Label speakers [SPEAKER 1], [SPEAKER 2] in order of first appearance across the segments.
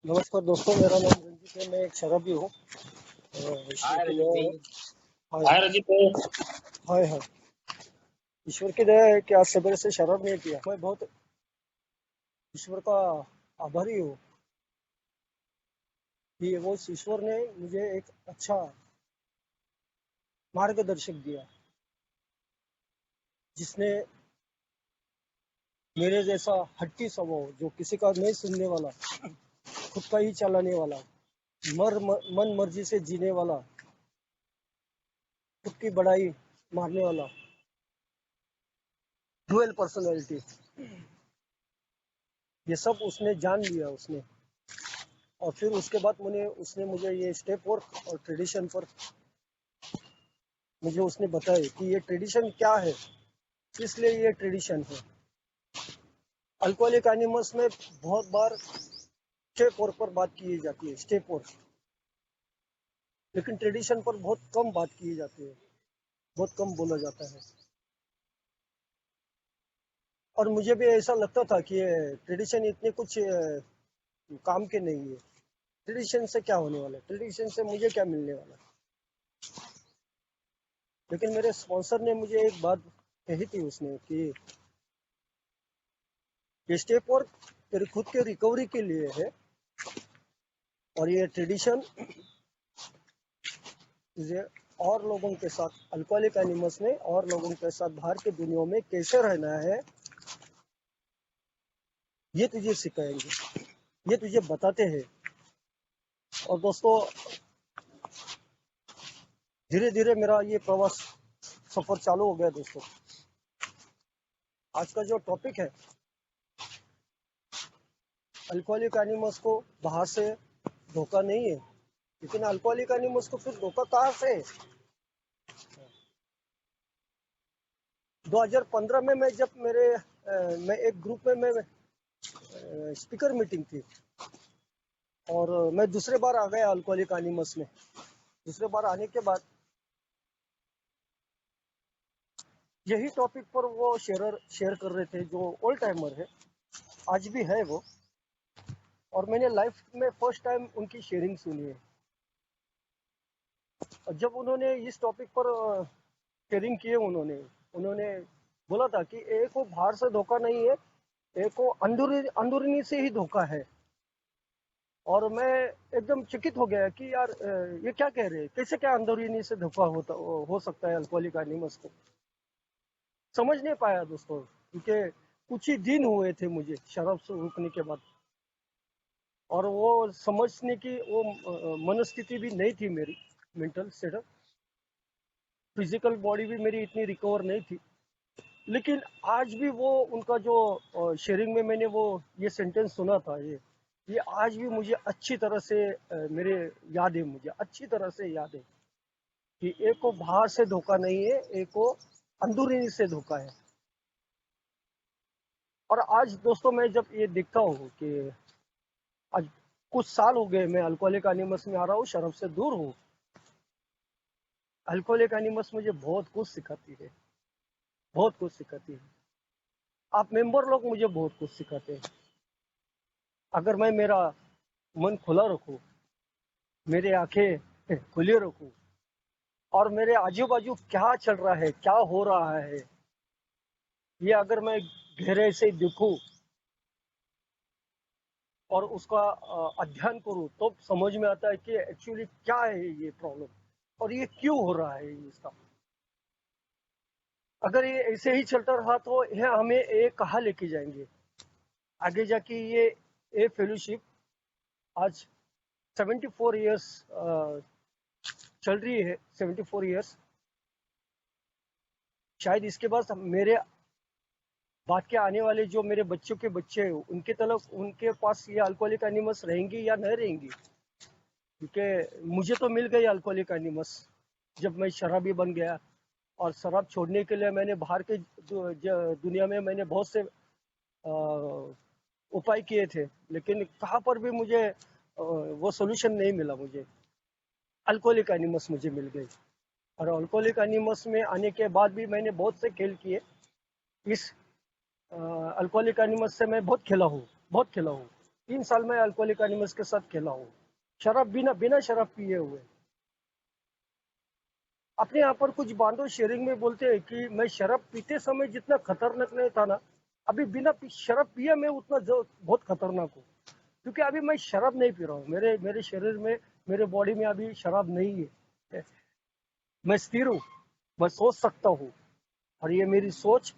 [SPEAKER 1] नमस्कार दोस्तों, मेरा नाम रंजीत है। मैं एक शराबी हूँ। ईश्वर
[SPEAKER 2] हाय
[SPEAKER 1] की
[SPEAKER 2] रजत
[SPEAKER 1] दया है।
[SPEAKER 2] भाई।
[SPEAKER 1] हाय
[SPEAKER 2] हाय रजत भाई।
[SPEAKER 1] हाय हाय। ईश्वर की दया है कि आज सवेरे से शराब नहीं किया। मैं बहुत ईश्वर का आभारी हूँ कि वो ईश्वर ने मुझे एक अच्छा मार्गदर्शक दिया, जिसने मेरे जैसा हट्टी स्वभाव, जो किसी का नहीं सुनने वाला, खुद का ही चलाने वाला, मन मर्जी से जीने वाला, खुद की बड़ाई मारने वाला, डुअल पर्सनैलिटी, ये सब उसने जान लिया उसने। और फिर उसके बाद उसने मुझे ये स्टेप वर्क और ट्रेडिशन पर मुझे उसने बताया कि ये ट्रेडिशन क्या है, किस लिए ये ट्रेडिशन है। अल्कोहलिक एनिमल्स में बहुत बार स्टेप वर्क पर बात की जाती है, स्टेप वर्क, लेकिन ट्रेडिशन पर बहुत कम बात की जाती है, बहुत कम बोला जाता है। और मुझे भी ऐसा लगता था कि ये ट्रेडिशन इतने कुछ काम के नहीं है। ट्रेडिशन से क्या होने वाला है, ट्रेडिशन से मुझे क्या मिलने वाला है। लेकिन मेरे स्पॉन्सर ने मुझे एक बात कही थी उसने कि ये स्टेप वर्क तेरी खुद के रिकवरी के लिए है, और ये ट्रेडिशन तुझे और लोगों के साथ, अल्कोहलिक एनिमल्स में और लोगों के साथ बाहर के दुनिया में कैसे रहना है, ये तुझे सिखाएंगे, ये तुझे बताते हैं। और दोस्तों, धीरे धीरे मेरा ये प्रवास सफर चालू हो गया। दोस्तों, आज का जो टॉपिक है, अल्कोहलिक एनिमल्स को बाहर से धोखा नहीं है, लेकिन अल्कोहलिक एनिमल्स को फिर धोखा कहाँ से है। 2015 में मैं जब मैं एक ग्रुप में मैं स्पीकर मीटिंग थी, और मैं दूसरे बार आ गया अल्कोहलिक एनिमल्स में। दूसरे बार आने के बाद यही टॉपिक पर वो शेयर कर रहे थे, जो ओल्ड टाइमर है, आज भी है वो। और मैंने लाइफ में फर्स्ट टाइम उनकी शेयरिंग सुनी है। और जब उन्होंने इस टॉपिक पर शेयरिंग की है, उन्होंने उन्होंने बोला था कि एक को बाहर से धोखा नहीं है, एक को अंदरूनी से ही धोखा है। और मैं एकदम चकित हो गया कि यार, ये क्या कह रहे हैं, कैसे क्या अंदरूनी से धोखा हो सकता है अल्कोहलिक एनिमल्स को। समझ नहीं पाया दोस्तों, क्योंकि कुछ ही दिन हुए थे मुझे शराब से रुकने के बाद, और वो समझने की वो मनस्थिति भी नहीं थी मेरी, मेंटल सेटअप, फिजिकल बॉडी भी मेरी इतनी रिकवर नहीं थी। लेकिन आज भी वो उनका जो शेयरिंग में मैंने वो ये सेंटेंस सुना था, ये आज भी मुझे अच्छी तरह से मेरे याद है, मुझे अच्छी तरह से याद है कि एक को बाहर से धोखा नहीं है, एक को अंदरूनी से धोखा है। और आज दोस्तों, मैं जब ये देखता हूँ कि आज कुछ साल हो गए मैं अल्कोहलिक एनिमल्स में आ रहा हूँ, शराब से दूर हूँ। अल्कोहलिक एनिमल्स मुझे बहुत कुछ सिखाती है, बहुत कुछ सिखाती है। आप मेंबर लोग मुझे बहुत कुछ सिखाते हैं। अगर मैं मेरा मन खुला रखूँ, मेरी आंखें खुली रखूँ, और मेरे आजू बाजू क्या चल रहा है, क्या हो रहा है, ये अगर मैं गहरे से देखूँ और उसका अध्ययन करूँ, तो समझ में आता है कि एक्चुअली क्या है ये प्रॉब्लम, और ये क्यों हो रहा है इसका। अगर ये ऐसे ही चलता रहा तो यह हमें ये कहाँ लेके जाएंगे आगे जाके। ये फेलोशिप आज 74 इयर्स चल रही है, 74 इयर्स। शायद इसके बाद मेरे बाद के आने वाले जो मेरे बच्चों के बच्चे हैं, उनके तरफ, उनके पास ये अल्कोहलिक एनिमल्स रहेंगी या नहीं रहेंगी। क्योंकि मुझे तो मिल गई अल्कोहलिक एनिमल्स जब मैं शराबी बन गया। और शराब छोड़ने के लिए मैंने बाहर के दुनिया में मैंने बहुत से उपाय किए थे, लेकिन कहाँ पर भी मुझे वो सोल्यूशन नहीं मिला। मुझे अल्कोहलिक एनिमल्स मुझे मिल गई। और अल्कोहलिक एनिमल्स में आने के बाद भी मैंने बहुत से खेल किए। इस अल्कोहलिक एनिमल्स से मैं बहुत खेला हूँ, बहुत खेला हूँ। 3 साल में अल्कोहलिक एनिमल्स के साथ खेला हूँ, शराब बिना बिना शराब पिए हुए। अपने यहाँ पर कुछ बांधो शेयरिंग में बोलते हैं कि मैं शराब पीते समय जितना खतरनाक नहीं था ना, अभी बिना शराब पिए मैं उतना बहुत खतरनाक हूँ। क्योंकि अभी मैं शराब नहीं पी रहा हूँ, मेरे मेरे शरीर में, मेरे बॉडी में अभी शराब नहीं है। मैं स्थिर हूँ, मैं सोच सकता हूँ, और ये मेरी सोच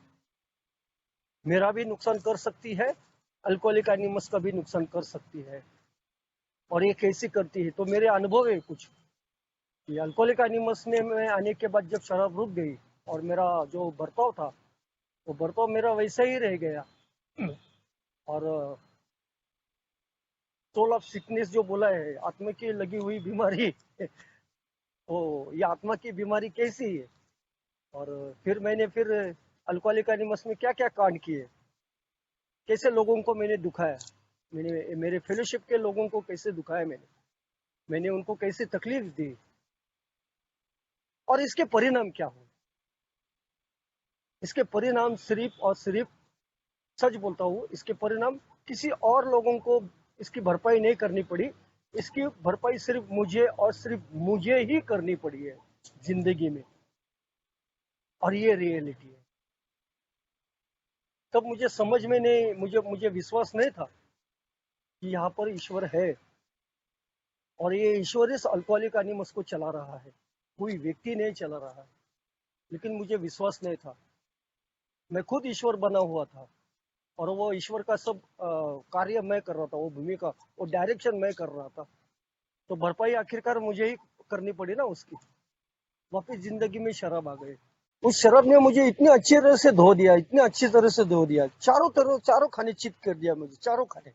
[SPEAKER 1] मेरा भी नुकसान कर सकती है, अल्कोहलिक एनिमल्स का भी नुकसान कर सकती है। और ये कैसे करती है, तो मेरे अनुभव है कुछ कि अल्कोहलिक एनिमल्स में आने के बाद जब शराब रुक गई और मेरा जो बर्ताव था, वो बर्ताव मेरा वैसा ही रह गया। और सोल ऑफ सिकनेस जो बोला है, आत्मा की लगी हुई बीमारी, तो ये आत्मा की बीमारी कैसी है। और फिर अल्कोहलिक एनिमल्स में क्या क्या कांड किए, कैसे लोगों को मैंने दुखाया, मैंने मेरे फेलोशिप के लोगों को कैसे दुखाया, मैंने उनको कैसे तकलीफ दी, और इसके परिणाम क्या हुए। इसके परिणाम सिर्फ और सिर्फ, सच बोलता हूँ, इसके परिणाम किसी और लोगों को इसकी भरपाई नहीं करनी पड़ी। इसकी भरपाई सिर्फ मुझे और सिर्फ मुझे ही करनी पड़ी है जिंदगी में, और ये रियलिटी है। तब मुझे समझ में नहीं, मुझे विश्वास नहीं था कि यहाँ पर ईश्वर है, और ये ईश्वर इस अल्कोहलिक एनिमल्स को चला रहा है, कोई व्यक्ति नहीं चला रहा है। लेकिन मुझे विश्वास नहीं था, मैं खुद ईश्वर बना हुआ था, और वो ईश्वर का सब कार्य मैं कर रहा था, वो भूमिका, वो डायरेक्शन मैं कर रहा था। तो भरपाई आखिरकार मुझे ही करनी पड़ी ना उसकी। वापिस जिंदगी में शराब आ गई। उस शराब ने मुझे इतनी अच्छी तरह से धो दिया, इतनी अच्छी तरह से धो दिया, चारों खाने चित कर दिया मुझे, चारों खाने।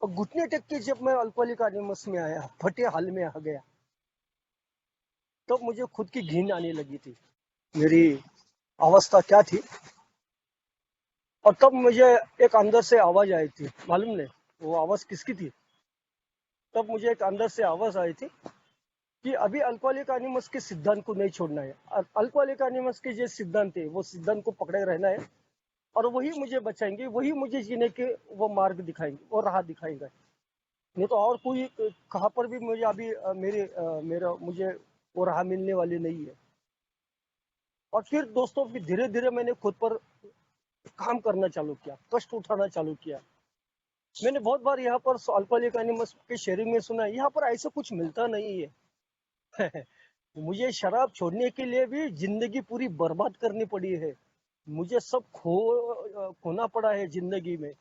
[SPEAKER 1] और घुटने टेक के जब मैं अल्कोहलिक एनिमल्स में आया, फटे हाल में आ गया, तब तो मुझे खुद की घिन आने लगी थी, मेरी अवस्था क्या थी। और तब मुझे एक अंदर से आवाज आई थी, मालूम नहीं वो आवाज किसकी थी। तब मुझे एक अंदर से आवाज आई थी कि अभी अल्कोहलिक एनिमल्स के सिद्धांत को नहीं छोड़ना है। अल्कोहलिक एनिमल्स के जो सिद्धांत है, वो सिद्धांत को पकड़े रहना है, और वही मुझे बचाएंगे, वही मुझे जीने के वो मार्ग दिखाएंगे, वो राह दिखाएंगे। नहीं तो और कोई कहाँ पर भी मुझे अभी मेरा मुझे वो राह मिलने वाली नहीं है। और फिर दोस्तों, फिर धीरे धीरे मैंने खुद पर काम करना चालू किया, कष्ट उठाना चालू किया। मैंने बहुत बार यहाँ पर अल्कोहलिक एनिमल्स के शेयरिंग में सुना है, यहाँ पर ऐसा कुछ मिलता नहीं है। मुझे शराब छोड़ने के लिए भी जिंदगी पूरी बर्बाद करनी पड़ी है, मुझे सब खोना पड़ा है जिंदगी में।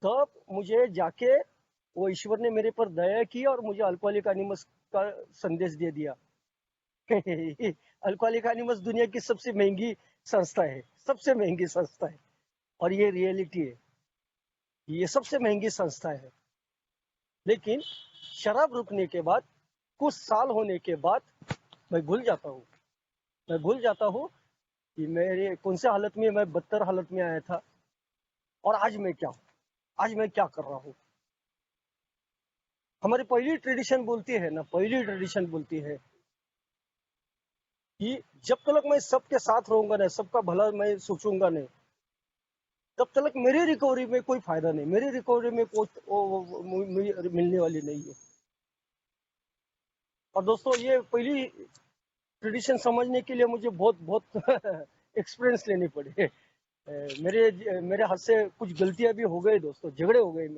[SPEAKER 1] तब मुझे जाके वो ईश्वर ने मेरे पर दया की और मुझे अल्कोहलिक एनिमल्स का संदेश दे दिया। अल्कोहलिक एनिमल्स दुनिया की सबसे महंगी संस्था है, सबसे महंगी संस्था है, और ये रियलिटी है, ये सबसे महंगी संस्था है। लेकिन शराब रुकने के बाद, कुछ साल होने के बाद, मैं भूल जाता हूँ कि मेरे कौन से हालत में, मैं बदतर हालत में आया था, और आज मैं क्या कर रहा हूँ। हमारी पहली ट्रेडिशन बोलती है ना, पहली ट्रेडिशन बोलती है कि जब तक मैं सबके साथ रहूंगा ना, सबका भला मैं सोचूंगा नहीं, तब तक मेरी रिकवरी में कोई फायदा नहीं, मेरी रिकवरी में कोई मिलने वाली नहीं है। और दोस्तों, ये पहली ट्रेडिशन समझने के लिए मुझे बहुत बहुत एक्सपीरियंस लेनी पड़ी। मेरे हाथ से कुछ गलतियां भी हो गई दोस्तों, झगड़े हो गए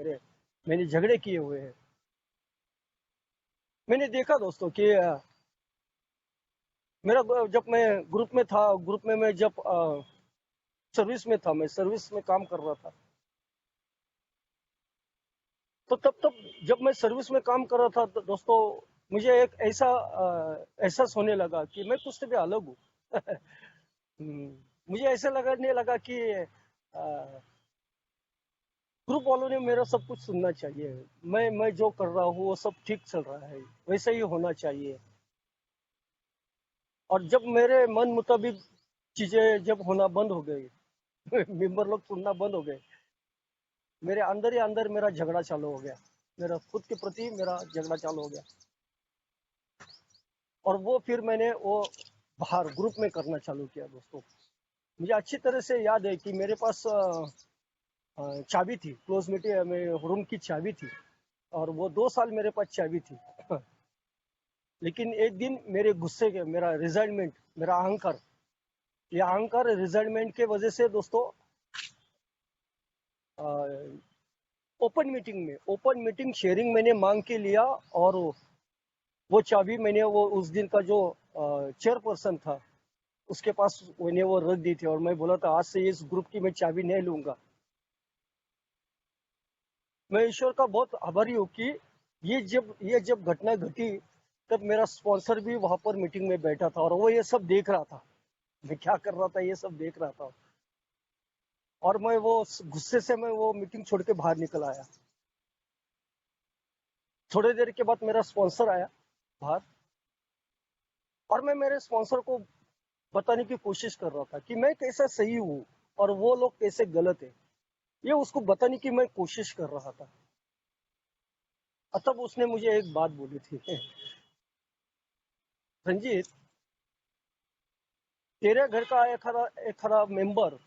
[SPEAKER 1] मैंने झगड़े किए हुए हैं। मैंने देखा दोस्तों कि मेरा जब मैं ग्रुप में था, ग्रुप में मैं जब सर्विस में था, मैं सर्विस में काम कर रहा था, तो तब जब मैं सर्विस में काम कर रहा था, तो दोस्तों, मुझे एक ऐसा एहसास होने लगा कि मैं कुछ से भी अलग हूँ। मुझे ऐसा लगने लगा कि ग्रुप वालों ने मेरा सब कुछ सुनना चाहिए, मैं जो कर रहा हूँ वो सब ठीक चल रहा है, वैसे ही होना चाहिए। और जब मेरे मन मुताबिक चीजें जब होना बंद हो गई, मेंबर लोग सुनना बंद हो गए, मेरे अंदर ही अंदर मेरा झगड़ा चालू हो गया, मेरा खुद के प्रति मेरा झगड़ा चालू हो गया। और वो फिर मैंने वो बाहर ग्रुप में करना चालू किया दोस्तों। मुझे अच्छी तरह से याद है कि मेरे पास चाबी थी, क्लोज मीटिंग में रूम की चाबी थी, और वो 2 साल मेरे पास चाबी थी। लेकिन एक दिन मेरे गुस्से के, मेरा रिजाइनमेंट, मेरा अहंकार, ये अहंकार रिजाइनमेंट के वजह से दोस्तों, ओपन मीटिंग शेयरिंग मैंने मांग के लिया, और वो चाबी मैंने वो उस दिन का जो चेयरपर्सन था उसके पास मैंने वो रख दी थी, और मैं बोला था आज से इस ग्रुप की मैं चाबी नहीं लूंगा। मैं ईश्वर का बहुत आभारी हूँ कि ये जब घटना घटी, तब मेरा स्पॉन्सर भी वहां पर मीटिंग में बैठा था, और वो ये सब देख रहा था, मैं क्या कर रहा था ये सब देख रहा था। और मैं वो गुस्से से मैं वो मीटिंग छोड़ के बाहर निकल आया। थोड़ी देर के बाद मेरा स्पॉन्सर आया बाहर, और मैं मेरे स्पॉन्सर को बताने की कोशिश कर रहा था कि मैं कैसा सही हूँ और वो लोग कैसे गलत है, ये उसको बताने की मैं कोशिश कर रहा था। तब उसने मुझे एक बात बोली थी, रंजीत, तेरे घर का एक खरा मेंबर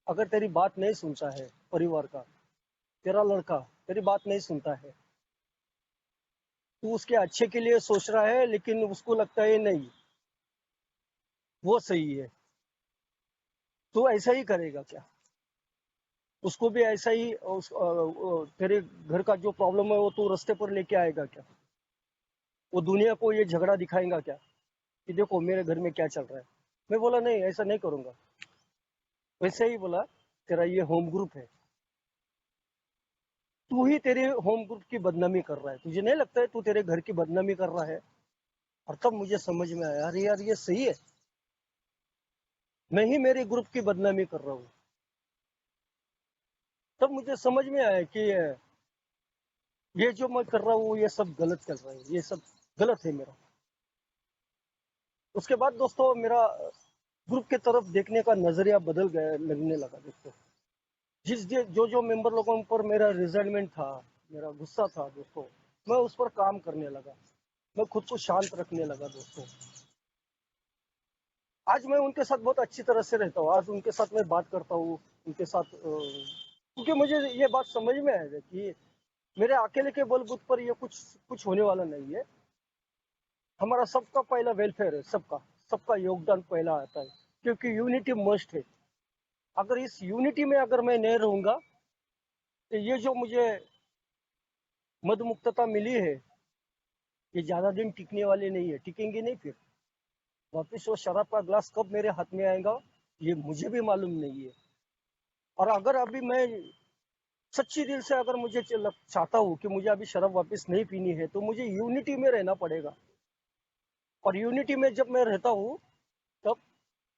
[SPEAKER 1] अगर तेरी बात नहीं सुनता है, परिवार का, तेरा लड़का तेरी बात नहीं सुनता है, तू उसके अच्छे के लिए सोच रहा है, लेकिन उसको लगता है नहीं वो सही है, तो ऐसा ही करेगा क्या? उसको भी ऐसा ही तेरे घर का जो प्रॉब्लम है वो तू रास्ते पर लेके आएगा क्या? वो दुनिया को ये झगड़ा दिखाएगा क्या कि देखो मेरे घर में क्या चल रहा है? मैं बोला नहीं, ऐसा नहीं करूंगा। वैसे ही बोला, तेरा ये होम ग्रुप है, तू ही तेरे होम ग्रुप की बदनामी कर रहा है, तुझे नहीं लगता है तू तेरे घर की बदनामी कर रहा है? और तब मुझे समझ में आया, अरे यार ये सही है, मैं ही मेरे ग्रुप की बदनामी कर रहा हूँ। तब मुझे समझ में आया कि ये जो मैं कर रहा हूँ ये सब गलत चल रहा है, ये सब गलत है मेरा। उसके बाद दोस्तों मेरा ग्रुप के तरफ देखने का नजरिया बदल गया, लगने लगा दोस्तों। जो मेंबर लोगों पर मेरा रिजल्टमेंट था, मेरा गुस्सा था दोस्तों, मैं उस पर काम करने लगा, मैं खुद को शांत रखने लगा दोस्तों। आज मैं उनके साथ बहुत अच्छी तरह से रहता हूँ, आज उनके साथ मैं बात करता हूँ, उनके साथ क्योंकि मुझे ये बात समझ में आएगा कि मेरे अकेले के बलबूते पर ये कुछ कुछ होने वाला नहीं है। हमारा सबका पहला वेलफेयर है, सबका सबका योगदान पहला आता है, क्योंकि यूनिटी मस्ट है। अगर इस यूनिटी में अगर मैं नहीं रहूंगा, तो ये जो मुझे मदमुक्तता मिली है, ये ज्यादा दिन टिकने वाली नहीं है, टिकेंगे नहीं फिर। वापिस वो शराब का ग्लास कब मेरे हाथ में आएगा ये मुझे भी मालूम नहीं है। और अगर अभी मैं सच्ची दिल से अगर मुझे चाहता हूँ कि मुझे अभी शराब वापस नहीं पीनी है, तो मुझे यूनिटी में रहना पड़ेगा। और यूनिटी में जब मैं रहता हूँ, तब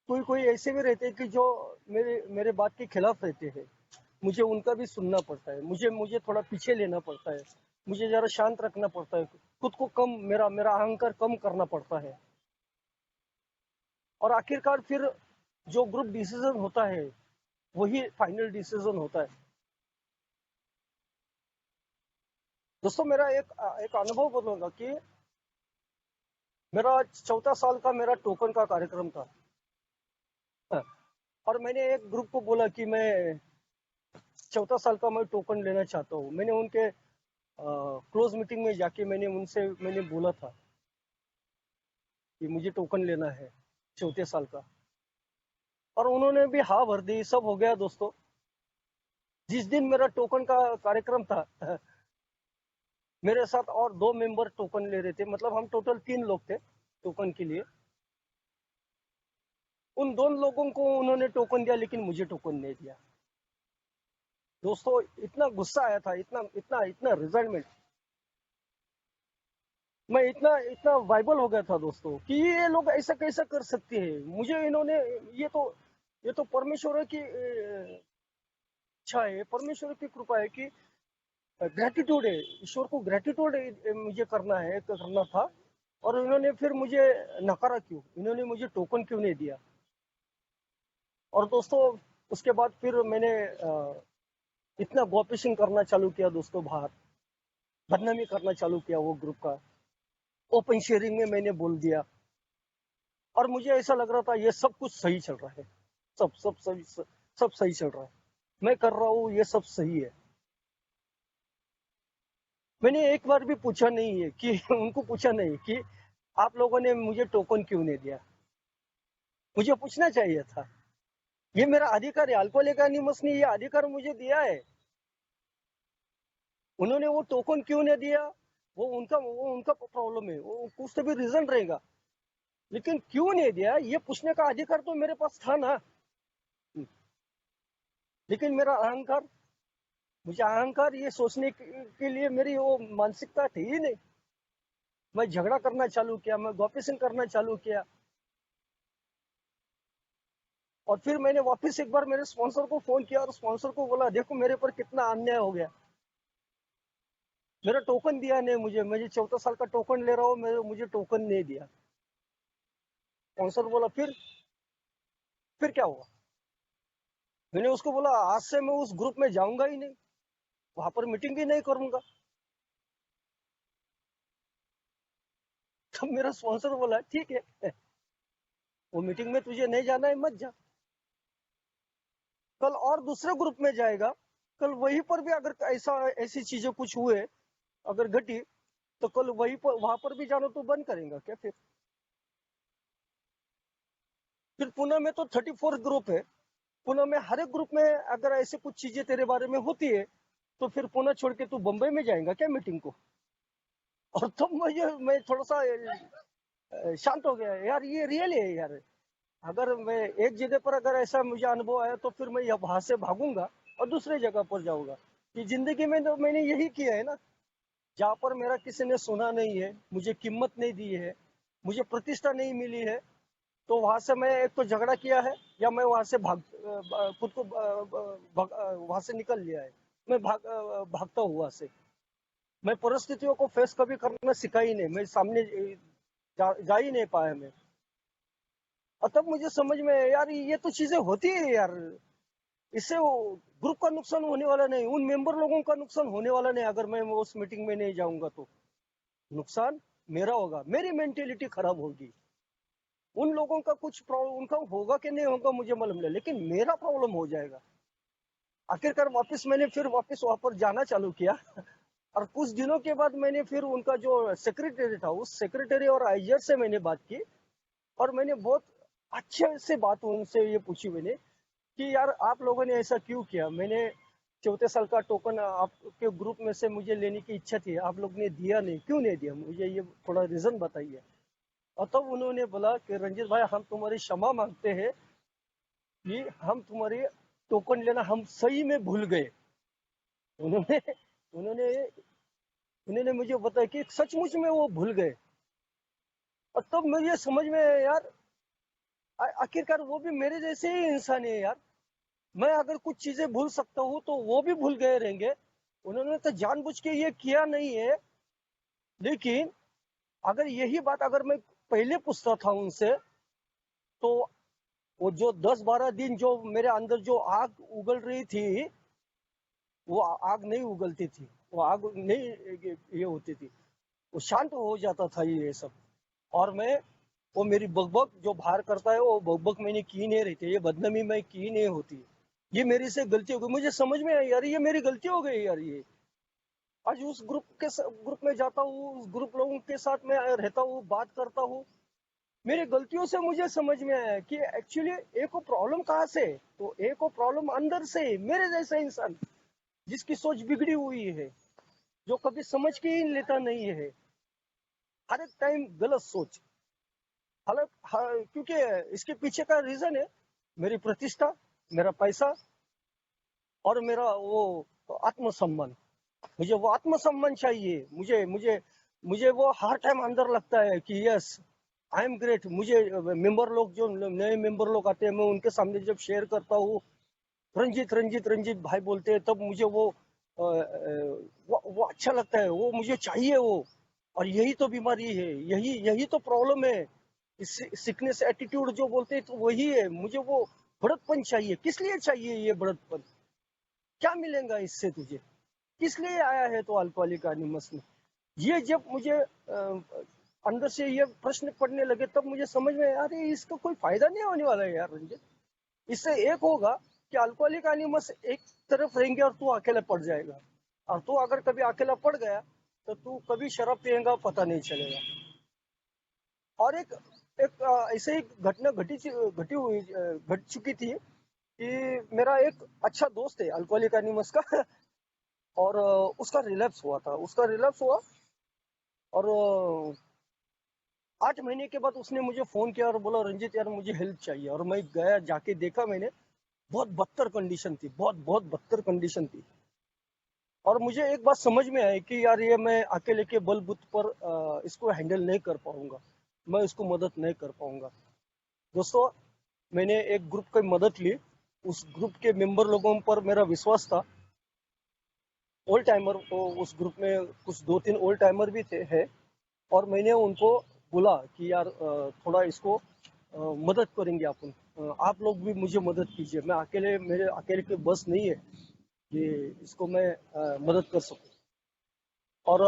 [SPEAKER 1] कोई कोई ऐसे भी रहते हैं कि जो मेरे मेरे बात के खिलाफ रहते हैं, मुझे उनका भी सुनना पड़ता है, मुझे मुझे थोड़ा पीछे लेना पड़ता है, मुझे जरा शांत रखना पड़ता है, खुद को कम, मेरा मेरा अहंकार कम करना पड़ता है। और आखिरकार फिर जो ग्रुप डिसीजन होता है वही फाइनल डिसीजन होता है। दोस्तों मेरा एक एक अनुभव बोलूंगा कि मेरा 14 साल का मेरा टोकन का कार्यक्रम था। और मैंने एक ग्रुप को बोला कि मैं 14 साल का मैं टोकन लेना चाहता हूँ। मैंने उनके क्लोज मीटिंग में जाके मैंने बोला था कि मुझे टोकन लेना है 14 साल का, और उन्होंने भी हाँ भर दी, सब हो गया दोस्तों। जिस दिन मेरा टोकन का कार्यक्रम था, मेरे साथ और 2 मेंबर टोकन ले रहे थे, मतलब हम टोटल 3 लोग थे टोकन के लिए। उन 2 लोगों को उन्होंने टोकन दिया, लेकिन मुझे टोकन नहीं दिया। दोस्तों इतना गुस्सा आया था, इतना इतना इतना रिजल्टमेंट, मैं इतना इतना वाइबल हो गया था दोस्तों कि ये लोग ऐसा कैसा कर सकते हैं। मुझे इन्होंने, ये तो परमेश्वर की इच्छा है, परमेश्वर की कृपा है कि ग्रेटिट्यूड है, ईश्वर को ग्रेटिट्यूड मुझे करना था। और इन्होंने फिर मुझे नकारा क्यों, इन्होंने मुझे टोकन क्यों नहीं दिया? और दोस्तों उसके बाद फिर मैंने इतना गॉसिपिंग करना चालू किया दोस्तों, बाहर बदनामी करना चालू किया वो ग्रुप का, ओपन शेयरिंग में मैंने बोल दिया। और मुझे ऐसा लग रहा था ये सब कुछ सही चल रहा है, सब सब सही सब सही चल रहा है। मैं कर रहा हूँ ये सब सही है। मैंने एक बार भी पूछा नहीं है कि उनको पूछा नहीं कि आप लोगों ने मुझे टोकन क्यों नहीं दिया। मुझे पूछना चाहिए था। ये मेरा अधिकार है, अल्कोहलिक एनोनिमस ने ये अधिकार मुझे दिया है। उन्होंने वो टोकन क्यों नहीं दिया, वो उनका प्रॉब्लम है, वो कुछ तो भी रीजन रहेगा। लेकिन क्यों नहीं दिया ये पूछने का अधिकार तो मेरे पास था ना। लेकिन मेरा अहंकार, मुझे अहंकार ये सोचने के लिए मेरी वो मानसिकता थी ही नहीं। मैं झगड़ा करना चालू किया, मैं गॉसिपिंग करना चालू किया। और फिर मैंने वापस एक बार मेरे स्पॉन्सर को फोन किया और स्पॉन्सर को बोला देखो मेरे पर कितना अन्याय हो गया। मेरा टोकन दिया नहीं, मुझे 14 साल का टोकन ले रहा हूँ, मुझे टोकन नहीं दिया। स्पॉन्सर बोला फिर क्या हुआ। मैंने उसको बोला आज से मैं उस ग्रुप में जाऊंगा ही नहीं, वहां पर मीटिंग ही नहीं करूंगा। तब मेरा स्पॉन्सर बोला ठीक है, वो मीटिंग में तुझे नहीं जाना है मत जा। कल और दूसरे ग्रुप में जाएगा, कल वहीं पर भी अगर ऐसी चीजें कुछ हुए, अगर घटी, तो कल वहां पर भी जाना तो बंद करेगा क्या फिर पुणे में तो 34 ग्रुप है। पुणे में हर एक ग्रुप में अगर ऐसे कुछ चीजें तेरे बारे में होती है, तो फिर पुणे छोड़ के तू बम्बई में जाएगा क्या मीटिंग को। और तब मैं थोड़ा सा शांत हो गया यार, ये रियल है यार। अगर मैं एक जगह पर अगर ऐसा मुझे अनुभव आया तो फिर मैं वहां से भागूंगा और दूसरे जगह पर जाऊंगा। कि जिंदगी में तो मैंने यही किया है ना, जहाँ पर मेरा किसी ने सुना नहीं है, मुझे कीमत नहीं दी है, मुझे प्रतिष्ठा नहीं मिली है, तो वहां से मैं एक तो झगड़ा किया है, या मैं वहां से खुद को वहां से निकल लिया है। मैं भागता हूँ वहां से। मैं परिस्थितियों को फेस कभी करना सिखा ही नहीं, मैं सामने जा ही नहीं पाया मैं। और तब मुझे समझ में आया, यार ये तो चीजें होती है यार। इससे वो ग्रुप का नुकसान होने वाला नहीं, उन मेंबर लोगों का नुकसान होने वाला नहीं। अगर मैं उस मीटिंग में नहीं जाऊंगा तो नुकसान मेरा होगा, मेरी मेंटेलिटी खराब होगी। उन लोगों का कुछ प्रॉब्लम उनका होगा कि नहीं होगा मुझे मालूम नहीं, लेकिन मेरा प्रॉब्लम हो जाएगा। आखिरकार मैंने फिर वापस वहां पर जाना चालू किया। और कुछ दिनों के बाद मैंने फिर उनका जो सेक्रेटरी था, उस सेक्रेटरी और आईजर से मैंने बात की। और मैंने बहुत अच्छे से बात उनसे ये पूछी मैंने कि यार आप लोगों ने ऐसा क्यों किया। मैंने 34 साल का टोकन आपके ग्रुप में से मुझे लेने की इच्छा थी, आप लोग ने दिया नहीं, क्यों नहीं दिया, मुझे ये थोड़ा रीजन बताइए। और तब उन्होंने बोला कि रंजीत भाई हम तुम्हारी क्षमा मांगते हैं कि हम तुम्हारी टोकन लेना हम सही में भूल गए। उन्होंने उन्होंने उन्होंने मुझे बताया कि सचमुच में वो भूल गए। और तब मुझे समझ में आया यार, आखिरकार वो भी मेरे जैसे ही इंसान है यार। मैं अगर कुछ चीजें भूल सकता हूँ तो वो भी भूल गए रहेंगे। उन्होंने तो जानबूझ के ये किया नहीं है। लेकिन अगर यही बात अगर मैं पहले पूछता था उनसे, तो वो जो 10-12 दिन जो मेरे अंदर जो आग उगल रही थी, वो आग नहीं उगलती थी, वो आग नहीं ये होती थी, वो शांत हो जाता था ये सब। और मैं वो मेरी बकबक जो बाहर करता है, वो बकबक मैंने की नहीं रही थी, ये बदनामी मैं की नहीं होती। ये मेरी से गलती हो गई, मुझे समझ में आई यार ये मेरी गलती हो गई यार। ये आज उस ग्रुप में जाता हूँ, उस ग्रुप लोगों के साथ में रहता हूँ, बात करता हूँ। मेरी गलतियों से मुझे समझ में आया कि एक्चुअली एक को प्रॉब्लम कहाँ से है? तो एक को प्रॉब्लम अंदर से है, मेरे जैसा इंसान जिसकी सोच बिगड़ी हुई है, जो कभी समझ के ही लेता नहीं है, हर एक टाइम गलत सोच। हालांकि क्योंकि इसके पीछे का रीजन है मेरी प्रतिष्ठा, मेरा पैसा और मेरा वो आत्मसम्मान। मुझे वो आत्मसम्मान चाहिए। मुझे मुझे मुझे वो हर टाइम अंदर लगता है कि यस आई एम ग्रेट। मुझे मेंबर लोग जो नए मेंबर लोग आते हैं, मैं उनके सामने जब शेयर करता हूँ, रंजीत रंजीत रंजीत भाई बोलते हैं, तब मुझे वो अच्छा लगता है, वो मुझे चाहिए वो। और यही तो बीमारी है, यही यही तो प्रॉब्लम है। सिकनेस एटीट्यूड जो बोलते हैं तो वही है। मुझे वो बढ़तपन चाहिए। किस लिए चाहिए ये बढ़तपन? क्या मिलेगा इससे तुझे? किस लिए आया है तो अल्कोहलिक एनोनिमस में? ये जब मुझे अंदर से ये प्रश्न पड़ने लगे, तब मुझे समझ में आया, अरे इसका कोई फायदा नहीं होने वाला है यार रंजित। इससे एक होगा कि अल्कोहलिक एनोनिमस एक तरफ रहेंगे और तू अकेला पड़ जाएगा, और तू अगर कभी अकेला पड़ गया तो तू कभी शराब पिएगा पता नहीं चलेगा। और एक एक ऐसे ही घटना घटी हुई घट चुकी थी कि मेरा एक अच्छा दोस्त है अल्कोहलिक एनोनिमस का और उसका रिलैप्स हुआ था, उसका रिलैप्स हुआ और 8 महीने के बाद उसने मुझे फोन किया और बोला रंजीत यार मुझे हेल्प चाहिए, और मैं गया, जाके देखा मैंने, बहुत बदतर कंडीशन थी, बहुत बहुत बदतर कंडीशन थी। और मुझे एक बात समझ में आई कि यार ये मैं अकेले के बलबूते पर इसको हैंडल नहीं कर पाऊंगा, मैं इसको मदद नहीं कर पाऊंगा। दोस्तों, मैंने एक ग्रुप की मदद ली, उस ग्रुप के मेंबर लोगों पर मेरा विश्वास था। ओल्ड टाइमर, तो उस ग्रुप में कुछ 2-3 ओल्ड टाइमर भी थे है, और मैंने उनको बोला कि यार थोड़ा इसको मदद करेंगे अपन, आप लोग भी मुझे मदद कीजिए, मैं अकेले, मेरे अकेले के बस नहीं है कि इसको मैं मदद कर सकूं। और